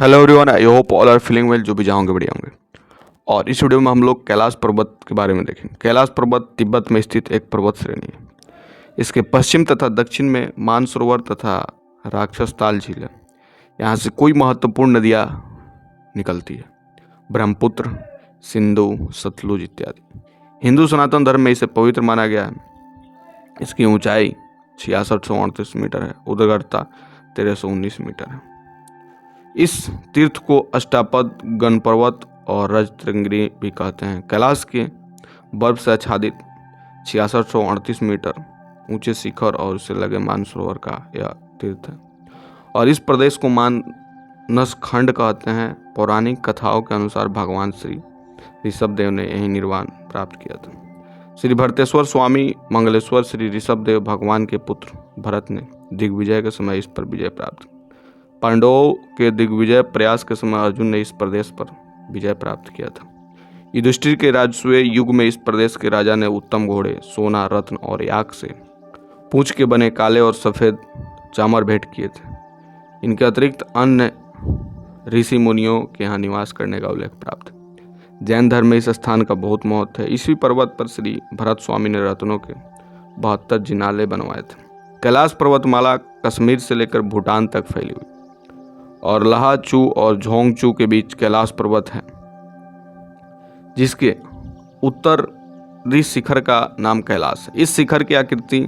Hello everyone, I hope all are feeling well. जो भी जाओगे बढ़िया होंगे। और इस वीडियो में हम लोग कैलाश पर्वत के बारे में देखेंगे। कैलाश पर्वत तिब्बत में स्थित एक पर्वत श्रेणी है। इसके पश्चिम तथा दक्षिण में मानसरोवर तथा राक्षस ताल झील है। यहाँ से कोई महत्वपूर्ण नदियाँ निकलती है, ब्रह्मपुत्र, सिंधु, सतलुज इत्यादि। हिंदू सनातन धर्म में इसे पवित्र माना गया है। इसकी ऊंचाई 6638 मीटर है, उद्गरता 1319 मीटर है। इस तीर्थ को अष्टापद, गण पर्वत और रजतृंगी भी कहते हैं। कैलाश के बर्फ से आच्छादित 6638 मीटर ऊंचे शिखर और उससे लगे मानसरोवर का यह तीर्थ है। और इस प्रदेश को मानस खंड कहते हैं। पौराणिक कथाओं के अनुसार भगवान श्री ऋषभ देव ने यही निर्वाण प्राप्त किया था। श्री भरतेश्वर स्वामी मंगलेश्वर श्री ऋषभ देव भगवान के पुत्र भरत ने दिग्विजय के समय इस पर विजय प्राप्त। पांडवों के दिग्विजय प्रयास के समय अर्जुन ने इस प्रदेश पर विजय प्राप्त किया था। युधिष्ठिर के राजसूय युग में इस प्रदेश के राजा ने उत्तम घोड़े, सोना, रत्न और याक से पूंछ के बने काले और सफ़ेद चामर भेंट किए थे। इनके अतिरिक्त अन्य ऋषि मुनियों के यहाँ निवास करने का उल्लेख प्राप्त है। जैन धर्म में इस स्थान का बहुत महत्व है। इसी पर्वत पर श्री भरत स्वामी ने रत्नों के 72 जिनाले बनवाए थे। कैलाश पर्वतमाला कश्मीर से लेकर भूटान तक फैली हुई और लहाचू और झोंगचू के बीच कैलाश पर्वत है, जिसके उत्तरी शिखर का नाम कैलाश है। इस शिखर की आकृति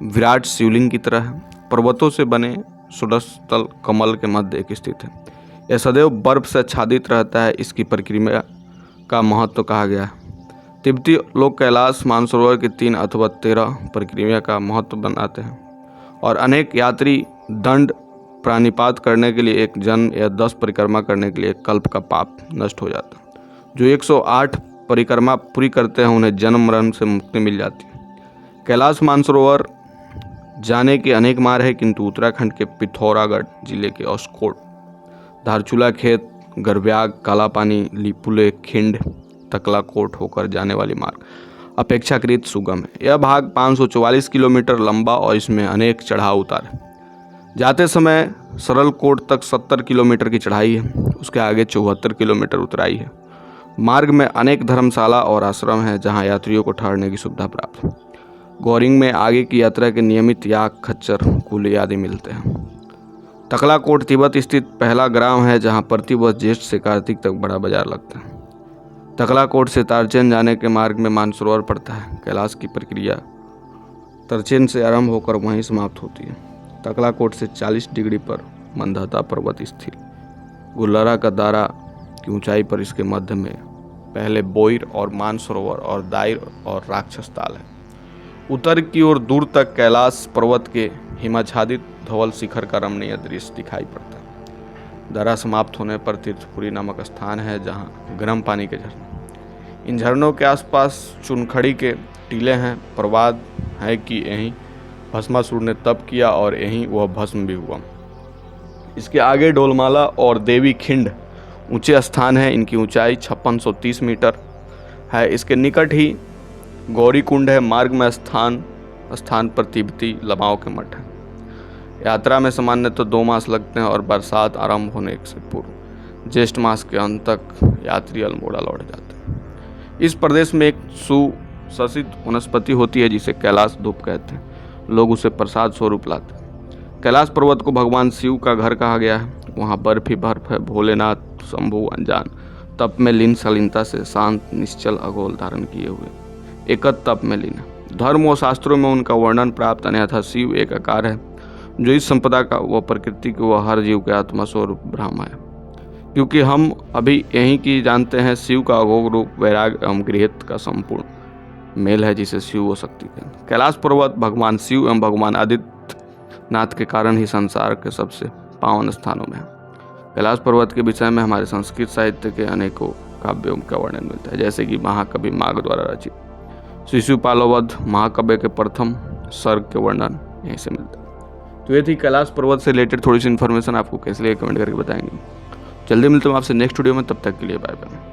विराट शिवलिंग की तरह है। पर्वतों से बने सुदर्शतल कमल के मध्य एक स्थित है। यह सदैव बर्फ से आच्छादित रहता है। इसकी परिक्रमा का महत्व कहा गया है। तिब्बती लोग कैलाश मानसरोवर के 3 अथवा 13 परिक्रमा का महत्व बनाते हैं और अनेक यात्री दंड प्राणिपात करने के लिए एक जन्म या 10 परिक्रमा करने के लिए एक कल्प का पाप नष्ट हो जाता है। जो 108 परिक्रमा पूरी करते हैं उन्हें जन्म मरण से मुक्ति मिल जाती है। कैलाश मानसरोवर जाने के अनेक मार्ग है, किंतु उत्तराखंड के पिथौरागढ़ जिले के अस्कोट, धारचूला खेत, गरब्याग, कालापानी, लिपुले, खिंड, तकलाकोट होकर जाने वाली मार्ग अपेक्षाकृत सुगम है। यह भाग 544 किलोमीटर लंबा और इसमें अनेक चढ़ाव उतार है। जाते समय सरल कोट तक 70 किलोमीटर की चढ़ाई है, उसके आगे 74 किलोमीटर उतराई है। मार्ग में अनेक धर्मशाला और आश्रम हैं जहां यात्रियों को ठहरने की सुविधा प्राप्त है। गोरिंग में आगे की यात्रा के नियमित याक, खच्चर, कूले आदि मिलते हैं। तकलाकोट तिब्बत स्थित पहला ग्राम है जहां प्रति वर्ष ज्येष्ठ से कार्तिक तक बड़ा बाजार लगता है। तकलाकोट से तारचेन जाने के मार्ग में मानसरोवर पड़ता है। कैलाश की प्रक्रिया तारचेन से आरंभ होकर वहीं समाप्त होती है। तकलाकोट से 40 डिग्री पर मंदहता पर्वत स्थित गुल्लरा का दारा की ऊंचाई पर इसके मध्य में पहले बोइर और मानसरोवर और दायर और राक्षस ताल है। उत्तर की ओर दूर तक कैलाश पर्वत के हिमाच्छादित धवल शिखर का रमणीय दृश्य दिखाई पड़ता है। दारा समाप्त होने पर तीर्थपुरी नामक स्थान है जहाँ गर्म पानी के झरने। इन झरनों के आसपास चुनखड़ी के टीले हैं। प्रवाद है कि यहीं भस्मासुर ने तप किया और यहीं वह भस्म भी हुआ। इसके आगे डोलमाला और देवी खिंड ऊंचे स्थान है। इनकी ऊंचाई 5630 मीटर है। इसके निकट ही गौरी कुंड है। मार्ग में स्थान पर तिब्बती लमाओं के मठ हैं। यात्रा में सामान्यतः 2 मास लगते हैं और बरसात आरंभ होने से पूर्व ज्येष्ठ मास के अंत तक यात्री अल्मोड़ा लौट जाते हैं। इस प्रदेश में एक सुशासित वनस्पति होती है जिसे कैलाश धूप कहते हैं। लोग उसे प्रसाद स्वरूप लाते हैं। कैलाश पर्वत को भगवान शिव का घर कहा गया है। वहाँ बर्फ ही बर्फ है। भोलेनाथ शंभु अनजान तप में लीन, शालीनता से शांत, निश्चल अघोल धारण किए हुए एकत तप में लीन है। धर्म व शास्त्रों में उनका वर्णन प्राप्त, अन्यथा शिव एक आकार है जो इस संपदा का व प्रकृति के व हर जीव के आत्मा स्वरूप ब्रह्म है। क्योंकि हम अभी यहीं की जानते हैं, शिव का अघोर रूप वैराग एवं गृहस्थ का संपूर्ण मेल है जिसे शिव व शक्ति कहते हैं। कैलाश पर्वत भगवान शिव एवं भगवान आदित्यनाथ के कारण ही संसार के सबसे पावन स्थानों में है। कैलाश पर्वत के विषय में हमारे संस्कृत साहित्य के अनेकों काव्यों का वर्णन मिलता है, जैसे कि महाकवि माघ द्वारा रचित शिशुपालवध महाकाव्य के प्रथम सर्ग के वर्णन यहीं से मिलता है। तो ये थी कैलाश पर्वत से रिलेटेड थोड़ी सी इन्फॉर्मेशन। आपको कैसे लगे कमेंट करके बताएंगे। जल्दी मिलते हैं आपसे नेक्स्ट वीडियो में, तब तक के लिए बाय बाय।